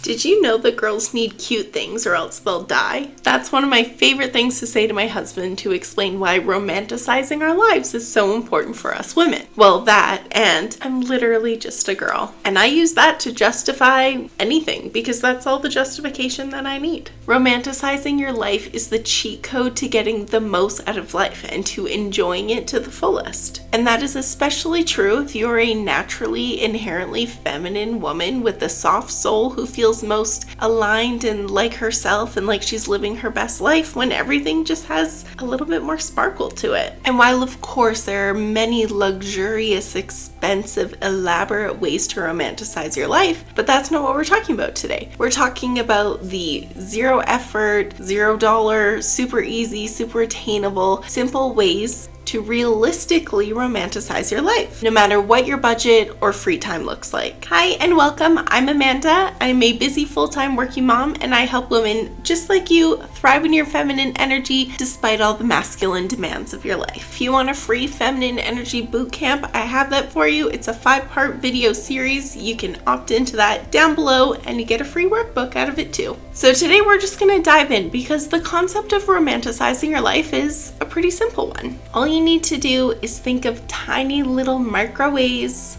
Did you know that girls need cute things or else they'll die? That's one of my favorite things to say to my husband to explain why romanticizing our lives is so important for us women. Well, that, and I'm literally just a girl. And I use that to justify anything because that's all the justification that I need. Romanticizing your life is the cheat code to getting the most out of life and to enjoying it to the fullest. And that is especially true if you're a naturally, inherently feminine woman with a soft soul who feels most aligned and like herself and like she's living her best life when everything just has a little bit more sparkle to it. And while of course there are many luxurious, expensive, elaborate ways to romanticize your life, but that's not what we're talking about today. We're talking about the zero effort, $0, super easy, super attainable, simple ways to realistically romanticize your life, no matter what your budget or free time looks like. Hi and welcome, I'm Amanda. I'm a busy full-time working mom and I help women just like you thrive in your feminine energy despite all the masculine demands of your life. If you want a free feminine energy boot camp, I have that for you. It's a 5-part video series. You can opt into that down below and you get a free workbook out of it too. So today we're just gonna dive in because the concept of romanticizing your life is a pretty simple one. All you need to do is think of tiny little micro ways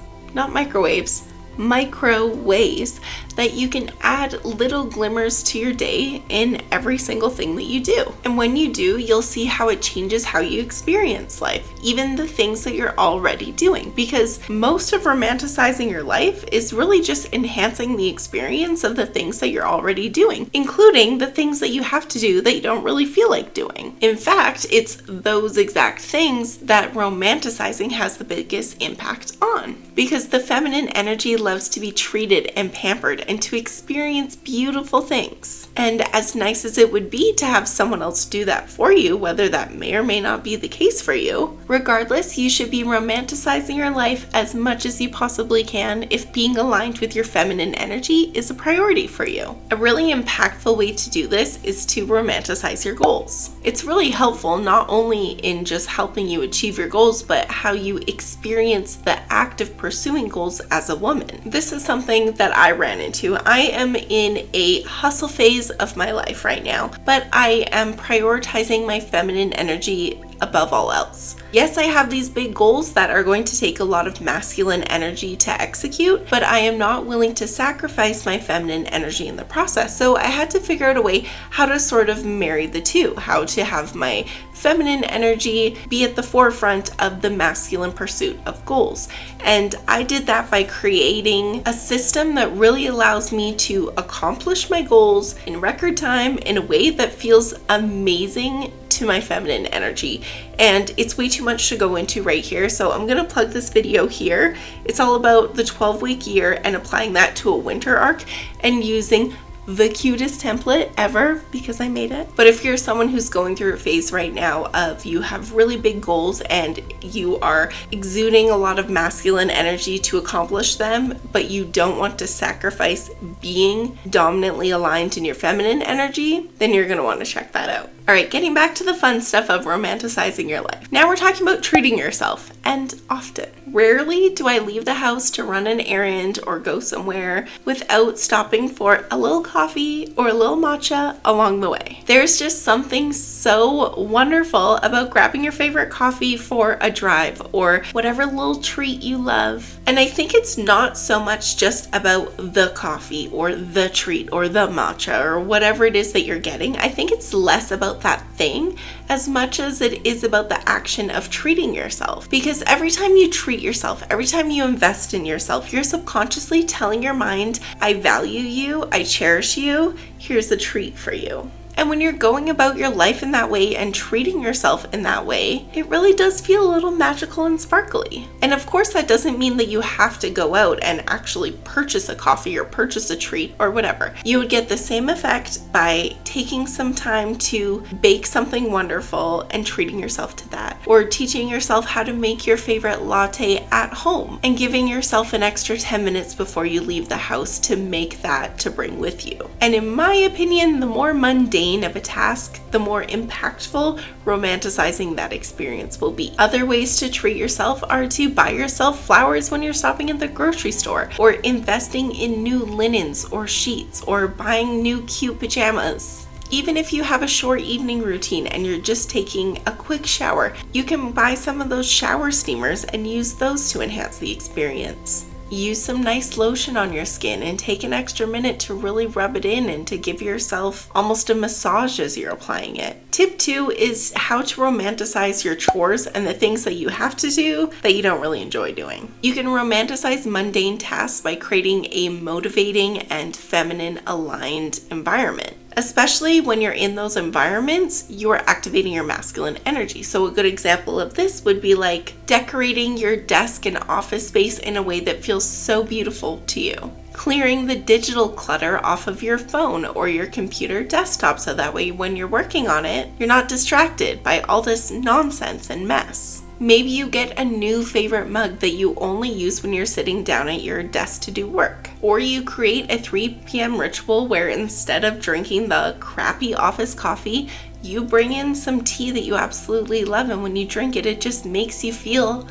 that you can add little glimmers to your day in every single thing that you do. And when you do, you'll see how it changes how you experience life, even the things that you're already doing. Because most of romanticizing your life is really just enhancing the experience of the things that you're already doing, including the things that you have to do that you don't really feel like doing. In fact, it's those exact things that romanticizing has the biggest impact on. Because the feminine energy loves to be treated and pampered and to experience beautiful things. And as nice as it would be to have someone else do that for you, whether that may or may not be the case for you, regardless, you should be romanticizing your life as much as you possibly can if being aligned with your feminine energy is a priority for you. A really impactful way to do this is to romanticize your goals. It's really helpful not only in just helping you achieve your goals, but how you experience the act of pursuing goals as a woman. This is something that I ran into. I am in a hustle phase of my life right now, but I am prioritizing my feminine energy above all else. Yes, I have these big goals that are going to take a lot of masculine energy to execute, but I am not willing to sacrifice my feminine energy in the process. So I had to figure out a way how to sort of marry the two, how to have my feminine energy be at the forefront of the masculine pursuit of goals. And I did that by creating a system that really allows me to accomplish my goals in record time in a way that feels amazing to my feminine energy. And it's way too much to go into right here, so I'm gonna plug this video here. It's all about the 12-week year and applying that to a winter arc and using the cutest template ever because I made it. But if you're someone who's going through a phase right now of you have really big goals and you are exuding a lot of masculine energy to accomplish them, but you don't want to sacrifice being dominantly aligned in your feminine energy, then you're gonna want to check that out. All right, getting back to the fun stuff of romanticizing your life. Now we're talking about treating yourself, and often. Rarely do I leave the house to run an errand or go somewhere without stopping for a little coffee or a little matcha along the way. There's just something so wonderful about grabbing your favorite coffee for a drive or whatever little treat you love. And I think it's not so much just about the coffee or the treat or the matcha or whatever it is that you're getting. I think it's less about that thing as much as it is about the action of treating yourself. Because every time you treat yourself, every time you invest in yourself, you're subconsciously telling your mind, I value you, I cherish you, here's a treat for you. And when you're going about your life in that way and treating yourself in that way, it really does feel a little magical and sparkly. And of course, that doesn't mean that you have to go out and actually purchase a coffee or purchase a treat or whatever. You would get the same effect by taking some time to bake something wonderful and treating yourself to that. Or teaching yourself how to make your favorite latte at home and giving yourself an extra 10 minutes before you leave the house to make that to bring with you. And in my opinion, the more mundane mundane of a task, the more impactful romanticizing that experience will be. Other ways to treat yourself are to buy yourself flowers when you're stopping at the grocery store, or investing in new linens or sheets, or buying new cute pajamas. Even if you have a short evening routine and you're just taking a quick shower, you can buy some of those shower steamers and use those to enhance the experience. Use some nice lotion on your skin and take an extra minute to really rub it in and to give yourself almost a massage as you're applying it. Tip 2 is how to romanticize your chores and the things that you have to do that you don't really enjoy doing. You can romanticize mundane tasks by creating a motivating and feminine aligned environment. Especially when you're in those environments, you're activating your masculine energy. So a good example of this would be like decorating your desk and office space in a way that feels so beautiful to you. Clearing the digital clutter off of your phone or your computer desktop so that way when you're working on it, you're not distracted by all this nonsense and mess. Maybe you get a new favorite mug that you only use when you're sitting down at your desk to do work. Or you create a 3 p.m. ritual where instead of drinking the crappy office coffee, you bring in some tea that you absolutely love, and when you drink it, it just makes you feel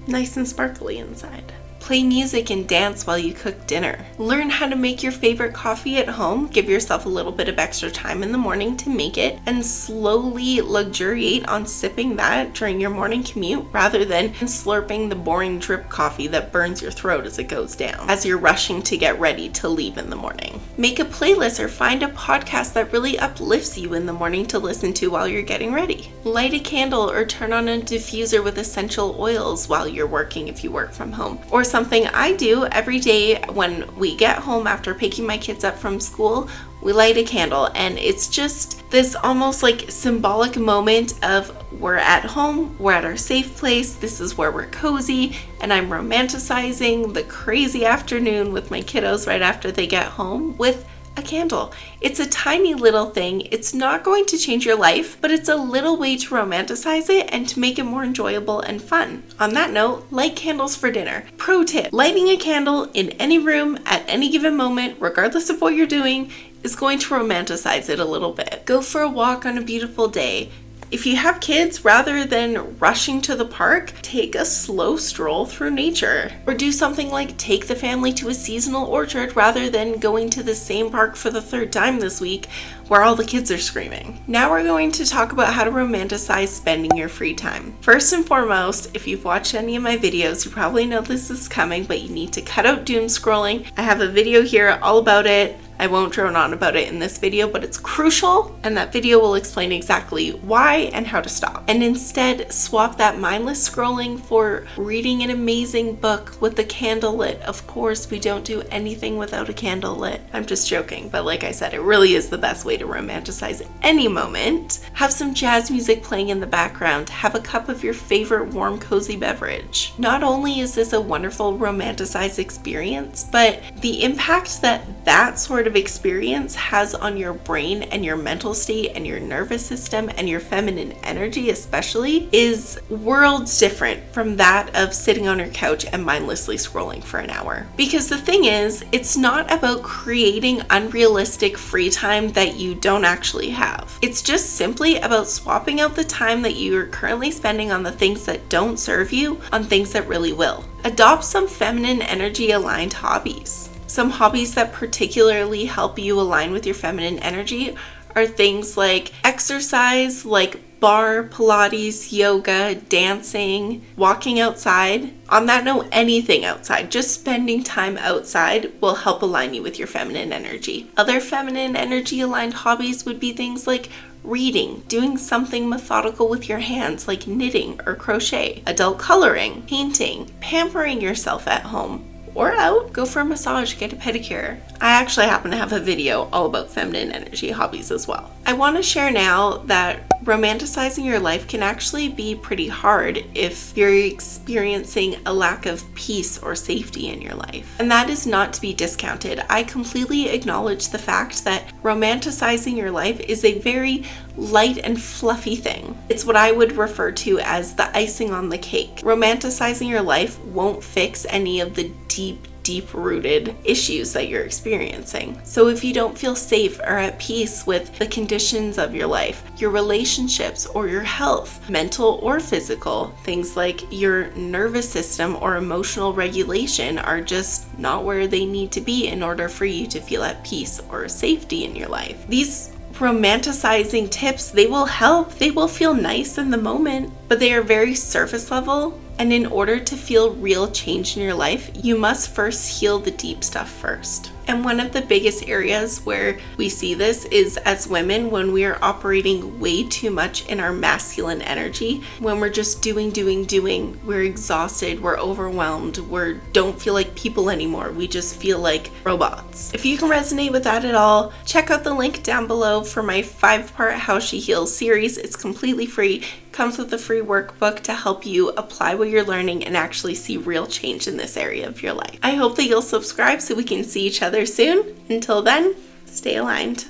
nice and sparkly inside. Play music and dance while you cook dinner. Learn how to make your favorite coffee at home. Give yourself a little bit of extra time in the morning to make it and slowly luxuriate on sipping that during your morning commute rather than slurping the boring drip coffee that burns your throat as it goes down as you're rushing to get ready to leave in the morning. Make a playlist or find a podcast that really uplifts you in the morning to listen to while you're getting ready. Light a candle or turn on a diffuser with essential oils while you're working if you work from home. Or something I do every day when we get home after picking my kids up from school, we light a candle, and it's just this almost like symbolic moment of we're at home, we're at our safe place, this is where we're cozy, and I'm romanticizing the crazy afternoon with my kiddos right after they get home with a candle. It's a tiny little thing. It's not going to change your life, but it's a little way to romanticize it and to make it more enjoyable and fun. On that note, light candles for dinner. Pro tip, lighting a candle in any room at any given moment, regardless of what you're doing, is going to romanticize it a little bit. Go for a walk on a beautiful day. If you have kids, rather than rushing to the park, take a slow stroll through nature. Or do something like take the family to a seasonal orchard rather than going to the same park for the 3rd time this week where all the kids are screaming. Now we're going to talk about how to romanticize spending your free time. First and foremost, if you've watched any of my videos, you probably know this is coming, but you need to cut out doom scrolling. I have a video here all about it. I won't drone on about it in this video, but it's crucial, and that video will explain exactly why and how to stop. And instead, swap that mindless scrolling for reading an amazing book with the candle lit. Of course, we don't do anything without a candle lit. I'm just joking, but like I said, it really is the best way to romanticize any moment. Have some jazz music playing in the background. Have a cup of your favorite warm, cozy beverage. Not only is this a wonderful romanticized experience, but the impact that sort of experience has on your brain and your mental state and your nervous system and your feminine energy especially is worlds different from that of sitting on your couch and mindlessly scrolling for an hour. Because the thing is, it's not about creating unrealistic free time that you don't actually have. It's just simply about swapping out the time that you are currently spending on the things that don't serve you on things that really will. Adopt some feminine energy aligned hobbies. Some hobbies that particularly help you align with your feminine energy are things like exercise, like bar, Pilates, yoga, dancing, walking outside. On that note, anything outside, just spending time outside will help align you with your feminine energy. Other feminine energy aligned hobbies would be things like reading, doing something methodical with your hands like knitting or crochet, adult coloring, painting, pampering yourself at home, or out, go for a massage, get a pedicure. I actually happen to have a video all about feminine energy hobbies as well. I want to share now that romanticizing your life can actually be pretty hard if you're experiencing a lack of peace or safety in your life. And that is not to be discounted. I completely acknowledge the fact that romanticizing your life is a very light and fluffy thing. It's what I would refer to as the icing on the cake. Romanticizing your life won't fix any of the deep deep-rooted issues that you're experiencing. So if you don't feel safe or at peace with the conditions of your life, your relationships, or your health, mental or physical, things like your nervous system or emotional regulation are just not where they need to be in order for you to feel at peace or safety in your life. These romanticizing tips, they will help. They will feel nice in the moment, but they are very surface level. And in order to feel real change in your life, you must first heal the deep stuff first. And one of the biggest areas where we see this is as women, when we are operating way too much in our masculine energy, when we're just doing, we're exhausted, we're overwhelmed, we don't feel like people anymore, we just feel like robots. If you can resonate with that at all, check out the link down below for my 5-part How She Heals series. It's completely free. Comes with a free workbook to help you apply what you're learning and actually see real change in this area of your life. I hope that you'll subscribe so we can see each other soon. Until then, stay aligned.